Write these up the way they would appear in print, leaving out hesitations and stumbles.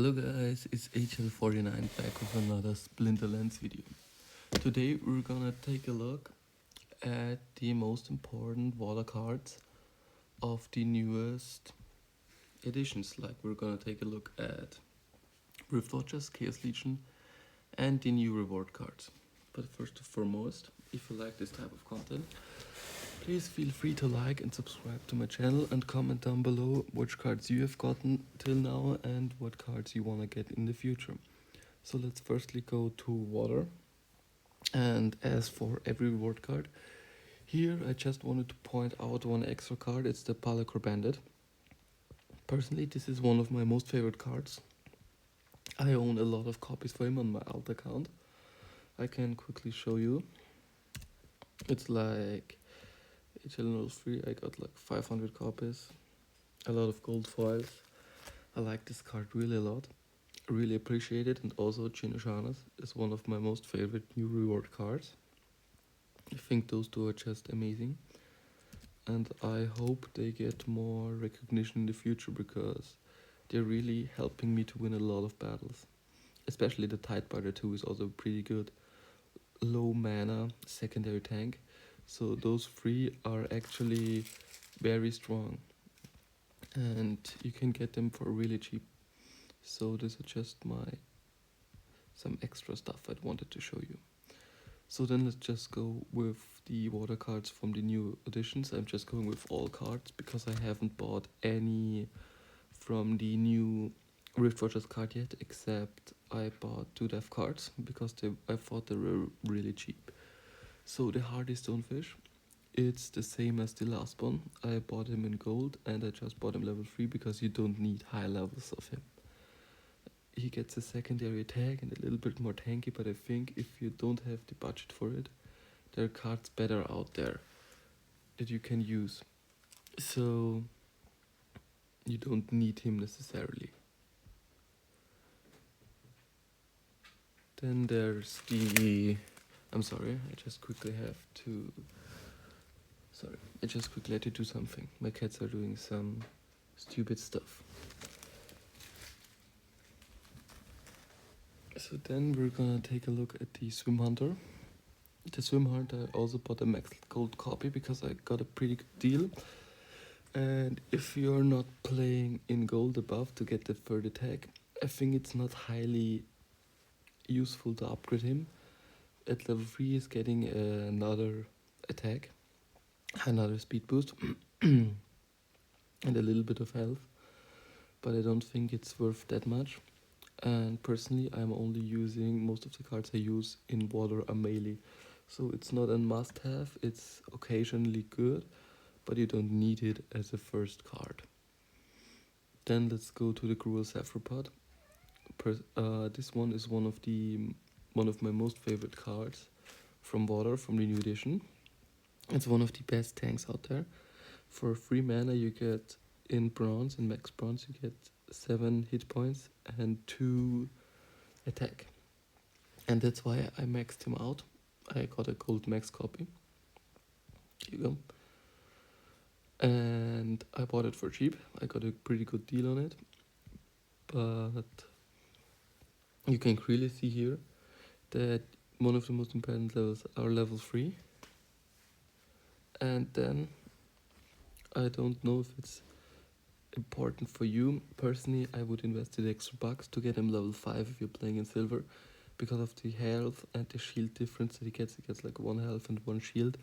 Hello guys, it's Ign Hl09 back with another Splinterlands video. Today we're gonna take a look at the most important water cards of the newest editions. Like we're gonna take a look at Rift Watchers, Chaos Legion and the new reward cards. But first and foremost, if you like this type of content, please feel free to like and subscribe to my channel and comment down below which cards you have gotten till now and what cards you want to get in the future. So let's firstly go to water. And as for every reward card, here I just wanted to point out one extra card. It's the Metallica Bandit. Personally, this is one of my most favorite cards. I own a lot of copies for him on my alt account. I can quickly show you. It's like Ign Hl03, I got like 500 copies, a lot of gold foils. I like this card really a lot, really appreciate it, and also Ign is one of my most favorite new reward cards. I think those two are just amazing, and I hope they get more recognition in the future because they're really helping me to win a lot of battles. Especially the Tidebiter 2 is also pretty good. Low mana secondary tank. So those three are actually very strong and you can get them for really cheap. So this is just some extra stuff I wanted to show you. So then let's just go with the water cards from the new editions. I'm just going with all cards because I haven't bought any from the new Rift Watchers card yet, except I bought 2 death cards because I thought they were really cheap. So the Hardy Stonefish, it's the same as the last one. I bought him in gold and I just bought him level 3 because you don't need high levels of him. He gets a secondary attack and a little bit more tanky, but I think if you don't have the budget for it, there are cards better out there that you can use. So you don't need him necessarily. Then there's the... I'm sorry, I just quickly had to do something. My cats are doing some stupid stuff. So then we're gonna take a look at the Swim Hunter. The Swim Hunter I also bought a max gold copy because I got a pretty good deal. And if you're not playing in gold above to get the third attack, I think it's not highly useful to upgrade him. At level 3 is getting another attack, another speed boost and a little bit of health, but I don't think it's worth that much. And personally I'm only using, most of the cards I use in water are melee, so it's not a must have, it's occasionally good, but you don't need it as a first card. Then let's go to the Cruel Sapphire. This one is one of my most favorite cards from water, from the new edition. It's one of the best tanks out there. For 3 mana you get in bronze, in max bronze you get 7 hit points and 2 attack. And that's why I maxed him out. I got a gold max copy. Here you go. And I bought it for cheap. I got a pretty good deal on it. But you can clearly see here that one of the most important levels are level 3. And then I don't know if it's important for you. Personally, I would invest the extra bucks to get him level 5 if you're playing in silver, because of the health and the shield difference that he gets. He gets like 1 health and 1 shield,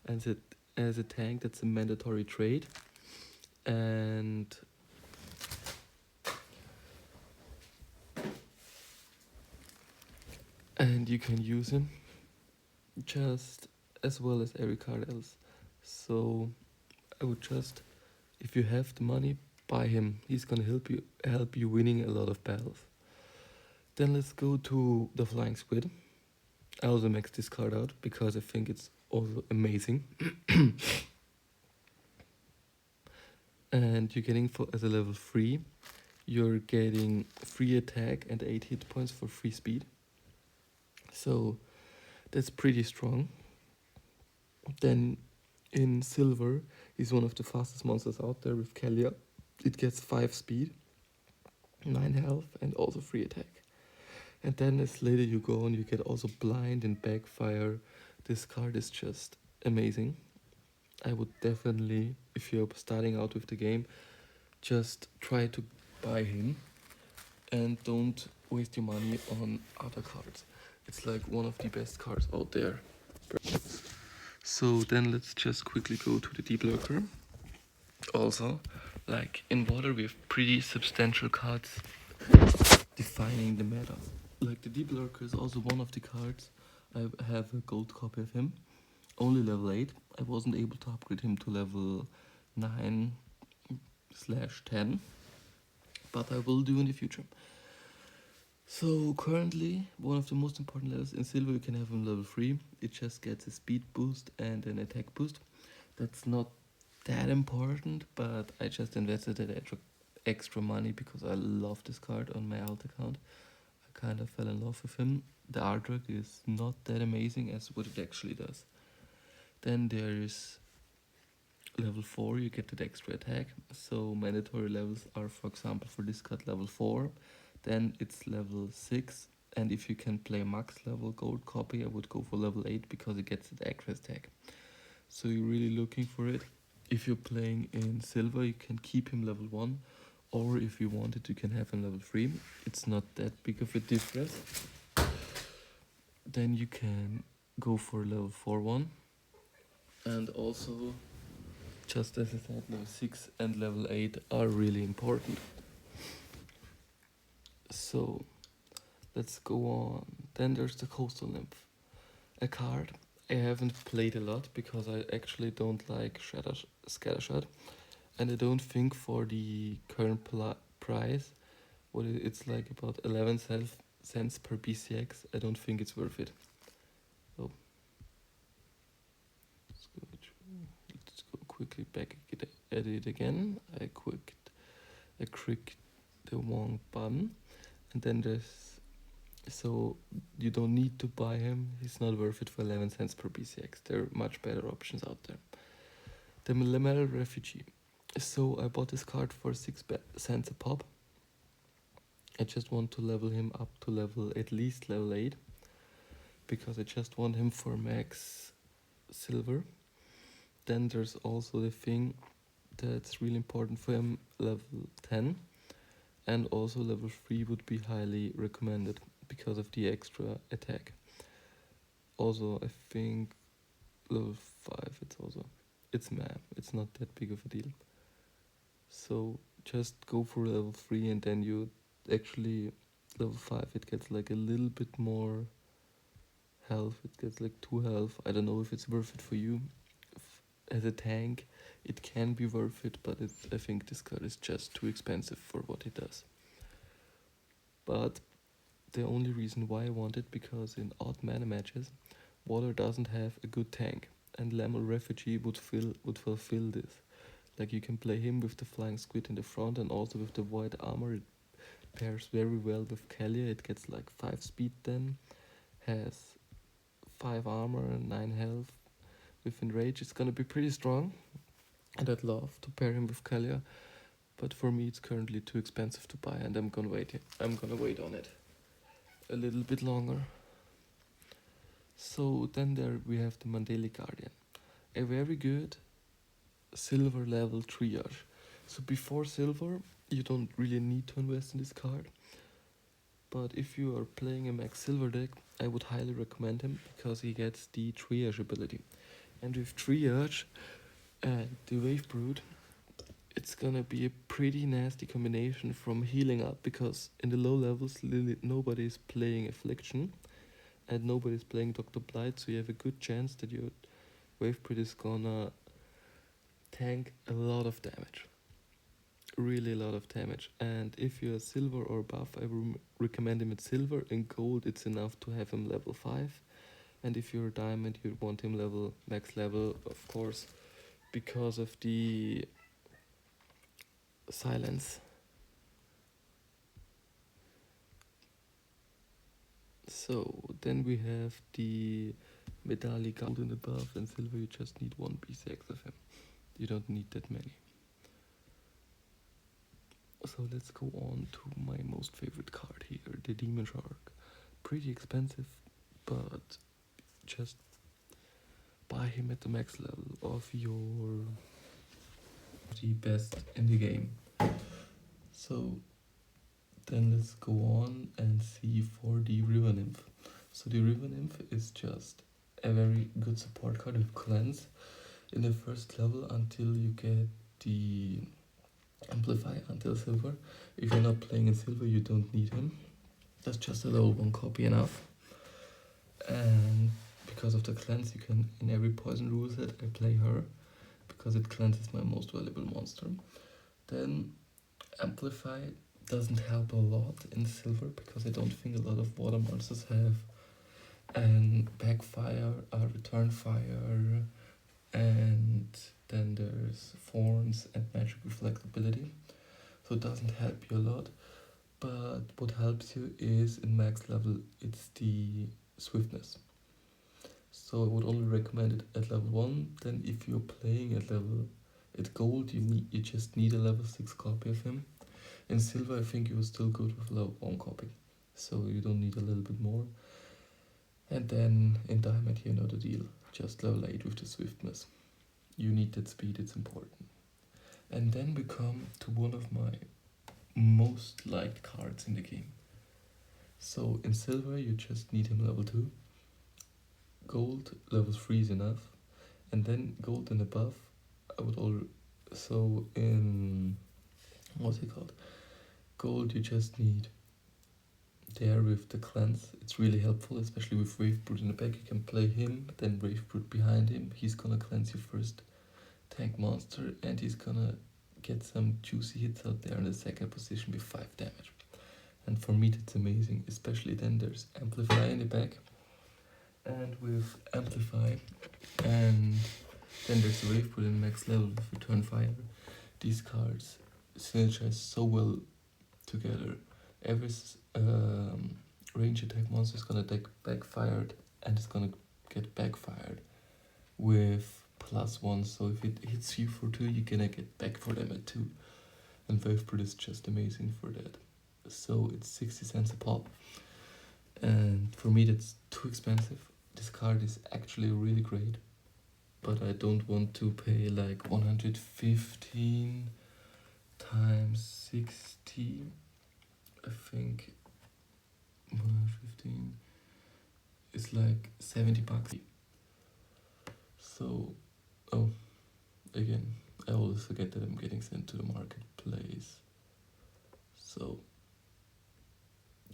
and as a tank that's a mandatory trade. And you can use him just as well as every card else. So I would just, if you have the money, buy him. He's gonna help you winning a lot of battles. Then let's go to the Flying Squid. I also maxed this card out because I think it's also amazing. And you're getting, as a level 3, you're getting 3 attack and 8 hit points for 3 speed. So that's pretty strong. Then in silver, he's one of the fastest monsters out there with Keyla. It gets 5 speed. 9 health, and also free attack. And then as later you go on, you get also blind and backfire. This card is just amazing. I would definitely, if you're starting out with the game, just try to buy him and don't waste your money on other cards. It's like one of the best cards out there. So then let's just quickly go to the Deep Lurker. Also, like in water we have pretty substantial cards defining the meta. Like the Deep Lurker is also one of the cards. I have a gold copy of him, only level 8. I wasn't able to upgrade him to level 9/10, but I will do in the future. So currently, one of the most important levels in silver, you can have him level 3. It just gets a speed boost and an attack boost. That's not that important, but I just invested that extra money because I love this card on my alt account. I kind of fell in love with him. The artwork is not that amazing as what it actually does. Then there is level 4, you get that extra attack. So mandatory levels are, for example, for this card level 4. Then it's level 6, and if you can play max level gold copy, I would go for level 8 because it gets that extra attack. So you're really looking for it. If you're playing in silver, you can keep him level 1, or if you want it, you can have him level 3. It's not that big of a difference. Then you can go for level 4 one, and also, just as I said, level 6 and level 8 are really important. So let's go on. Then there's the Coastal Nymph, a card I haven't played a lot because I actually don't like Scattershot, and I don't think for the current price, it's like about 11 cents per BCX, I don't think it's worth it. So let's go quickly back at it again. I clicked the wrong button, and then so you don't need to buy him. He's not worth it for 11 cents per BCX. There are much better options out there. The Millennial Refugee. So I bought this card for 6 cents a pop. I just want to level him up to at least level 8, because I just want him for max silver. Then there's also the thing that's really important for him, level 10, and also level 3 would be highly recommended because of the extra attack. Also, I think level 5, it's not that big of a deal. So just go for level 3, and then you actually, level 5, it gets like a little bit more health, it gets like 2 health. I don't know if it's worth it for you. As a tank, it can be worth it, but I think this card is just too expensive for what it does. But the only reason why I want it, because in odd mana matches, water doesn't have a good tank, and Millennial Refugee would fulfill this. Like, you can play him with the flying squid in the front, and also with the white armor. It pairs very well with Keyla. It gets like 5 speed then, has 5 armor and 9 health. With enrage, it's gonna be pretty strong, and I'd love to pair him with Keyla, but for me it's currently too expensive to buy, and I'm gonna wait on it a little bit longer. So then there we have the Mandela Guardian, a very good silver level triage. So before silver, you don't really need to invest in this card, but if you are playing a max silver deck, I would highly recommend him because he gets the triage ability. And with triage and the wave brood, it's gonna be a pretty nasty combination from healing up, because in the low levels nobody is playing Affliction and nobody is playing Dr. Blight, so you have a good chance that your wave brood is gonna tank a lot of damage. Really a lot of damage. And if you're silver or buff, I recommend him at silver. In gold, it's enough to have him level 5. And if you're a diamond, you want him max level, of course, because of the silence. So then we have the Metallica gold and above, and silver you just need 1 BCX of him. You don't need that many. So let's go on to my most favorite card here, the Demon Shark. Pretty expensive, but just buy him at the max level of your the best in the game. So then let's go on and see for the River Nymph. So the River Nymph is just a very good support card with cleanse in the first level until you get the amplify until silver. If you're not playing in silver, you don't need him. That's just a level 1 copy enough. And because of the cleanse, you can, in every poison rule set, I play her because it cleanses my most valuable monster. Then amplify doesn't help a lot in silver because I don't think a lot of water monsters have and backfire, return fire, and then there's thorns and magic reflectability, so it doesn't help you a lot. But what helps you is in max level, it's the swiftness. So I would only recommend it at level 1. Then if you're playing at gold, you just need a level 6 copy of him. In silver, I think you're still good with level 1 copy, so you don't need a little bit more. And then in diamond, you know the deal, just level 8 with the swiftness. You need that speed, it's important. And then we come to one of my most liked cards in the game. So in silver, you just need him level 2. Gold, level 3 is enough. And then gold and above, I would also in, what's it called? Gold, you just need there with the cleanse. It's really helpful, especially with Wave Brute in the back. You can play him, then Wave Brute behind him. He's gonna cleanse your first tank monster, and he's gonna get some juicy hits out there in the second position with 5 damage. And for me, that's amazing, especially then there's Amplify in the back. And with Amplify, and then there's the Wave Brute in max level with Return Fire. These cards synergize so well together. Every range attack monster is gonna get backfired, and it's gonna get backfired with +1. So if it hits you for 2, you're gonna get back for them at 2. And Wave Brute is just amazing for that. So it's 60 cents a pop. And for me, that's too expensive. This card is actually really great, but I don't want to pay like 115 times 60. I think 115 is like 70 bucks. So, oh, again, I always forget that I'm getting sent to the marketplace. So,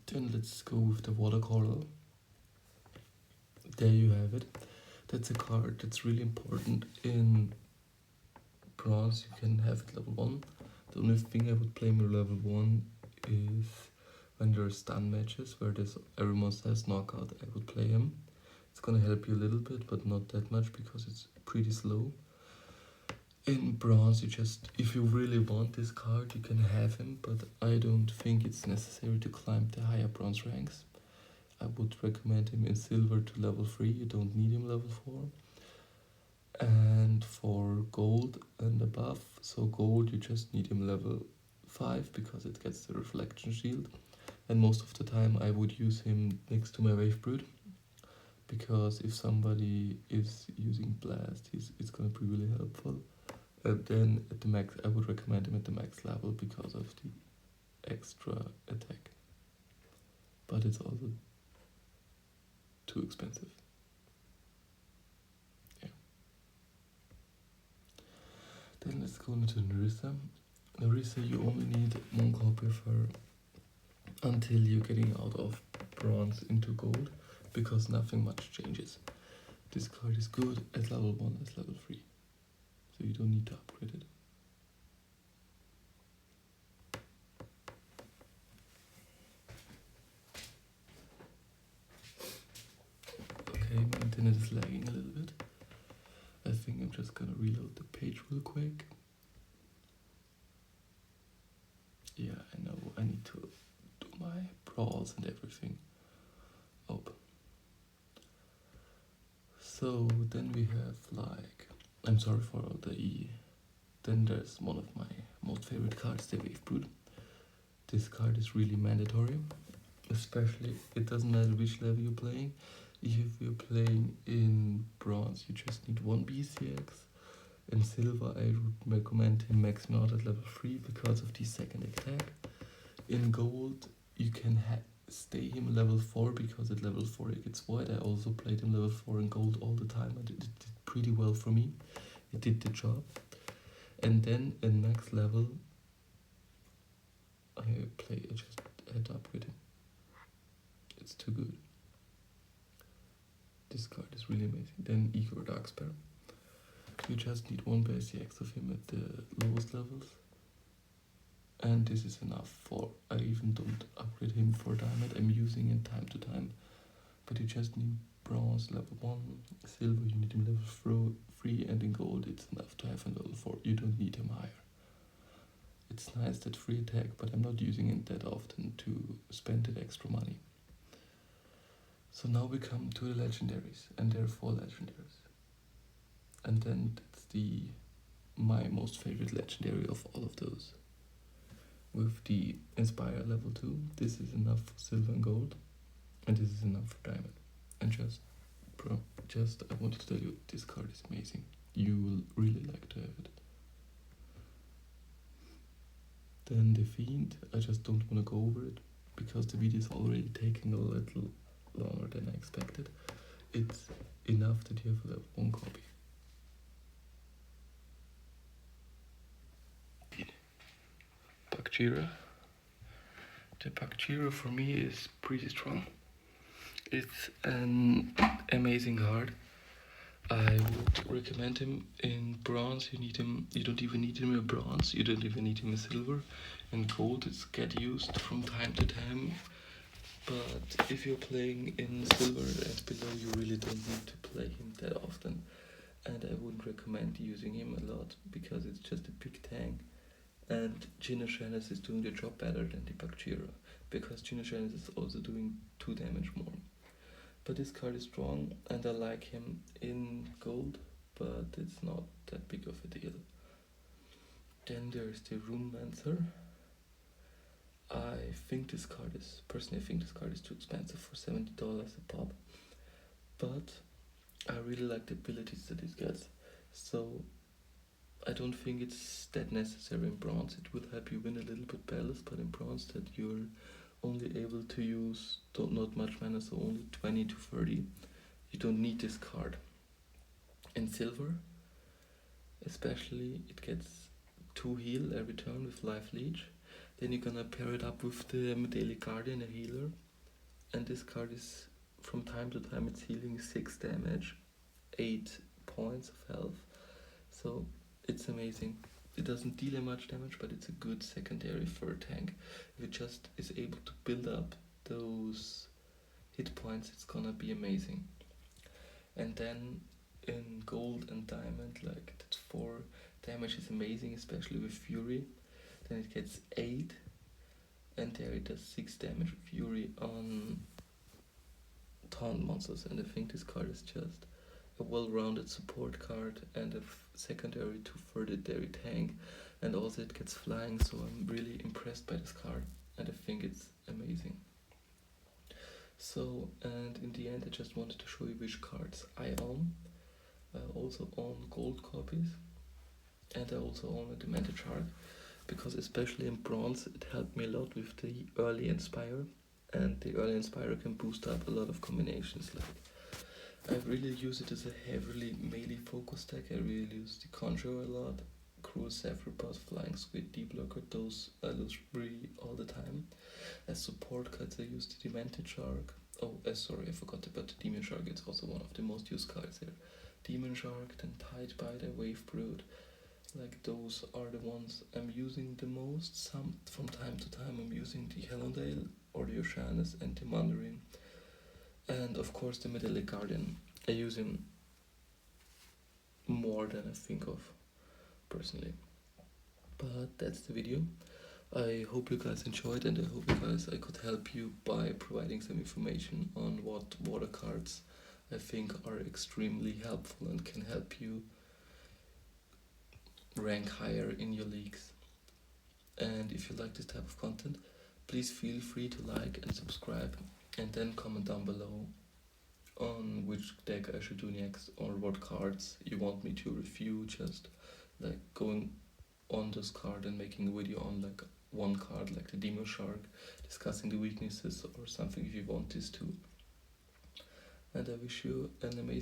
then let's go with the Water Coral. There you have it. That's a card that's really important in bronze. You can have it level 1. The only thing I would play my level 1 is when there are stun matches where every monster has knockout. I would play him. It's gonna help you a little bit, but not that much because it's pretty slow. In bronze, if you really want this card, you can have him, but I don't think it's necessary to climb the higher bronze ranks. I would recommend him in silver to level 3, you don't need him level 4. And for gold and above, so gold you just need him level 5 because it gets the reflection shield. And most of the time I would use him next to my Wave Brute, because if somebody is using Blast, it's gonna be really helpful. And then at the max, I would recommend him at the max level because of the extra attack. But it's also too expensive. Yeah. Then let's go into Nerissa. Nerissa, you only need 1 copy of her until you're getting out of bronze into gold, because nothing much changes. This card is good at level 1 as level 3, so you don't need to upgrade it. Okay, my internet is lagging a little bit. I think I'm just gonna reload the page real quick. Yeah, I know, I need to do my brawls and everything. So then we have like, I'm sorry for all the E. Then there's one of my most favorite cards, the Wave Brute. this card is really mandatory. Especially, it doesn't matter which level you're playing. If you're playing in bronze, you just need one BCX. In silver, I would recommend him maxing out at level 3 because of the second attack. In gold, you can stay him level 4 because at level 4 it gets void. I also played him level 4 in gold all the time and it did pretty well for me. It did the job. And then in max level, I just head up with him. It's too good. This card is really amazing. Then Igor Darkspear. You just need one BCX of him at the lowest levels. And this is enough for, I even don't upgrade him for diamond, I'm using it time to time. But you just need bronze level 1, silver you need him level 3, and in gold it's enough to have him level 4, you don't need him higher. It's nice that free attack, but I'm not using it that often to spend that extra money. So now we come to the legendaries, and there are 4 legendaries. And then that's my most favorite legendary of all of those. With the Inspire level 2, this is enough for silver and gold, and this is enough for diamond. And I wanted to tell you, this card is amazing. You will really like to have it. Then the Fiend, I just don't want to go over it, because the video is already taking a little longer than I expected. It's enough that you have one copy. Bakjira. The Bakjira for me is pretty strong. It's an amazing card. I would recommend him in bronze. You don't even need him in bronze, you don't even need him in silver. In gold it's get used from time to time. But if you're playing in silver and below, you really don't need to play him that often. And I wouldn't recommend using him a lot because it's just a big tank. And Ign Hl04 is doing the job better than the Bakjira, because Ign Hl04 is also doing 2 damage more. But this card is strong and I like him in gold, but it's not that big of a deal. Then there's the Runemancer. I think this card is too expensive for $70 a pop. But I really like the abilities that it gets. So I don't think it's that necessary in bronze. It will help you win a little bit battles, but in bronze that you're only able to use not much mana, so only 20 to 30. You don't need this card. In silver, especially, it gets 2 heal every turn with life leech. Then you're gonna pair it up with the Mandela Guardian, a healer. And this card is, from time to time, it's healing 6 damage, 8 points of health. So it's amazing. It doesn't deal much damage, but it's a good secondary for a tank. If it just is able to build up those hit points, it's gonna be amazing. And then in gold and diamond, like that 4 damage is amazing, especially with Fury. Then it gets 8, and there it does 6 damage with Fury on taunt monsters. And I think this card is just a well-rounded support card and a secondary to further dairy tank, and also it gets flying, so I'm really impressed by this card and I think it's amazing. So, and in the end I just wanted to show you which cards I own. I also own gold copies, and I also own a Demented Shark, because especially in bronze it helped me a lot with the early Inspire, and the early Inspire can boost up a lot of combinations. Like, I really use it as a heavily melee focus deck. I really use the Conjure a lot, Cruel Sephiroth, Flying Squid, D-Blocker, those I lose really all the time. As support cards I use the Demented Shark. Oh, sorry, I forgot about the Demon Shark, it's also one of the most used cards here. Demon Shark, then Tide Biter, Wave Brood. Like, those are the ones I'm using the most. From time to time I'm using the Helondale or the Oceanus and the Mandarin. And of course the Mandela Guardian. I use him more than I think of personally. But that's the video. I hope you guys enjoyed, and I hope I could help you by providing some information on what water cards I think are extremely helpful and can help you rank higher in your leagues. And if you like this type of content, Please feel free to like and subscribe, and then comment down below on which deck I should do next or what cards you want me to review, just like going on this card and making a video on like one card like the Demo Shark, discussing the weaknesses or something if you want this too. And I wish you an amazing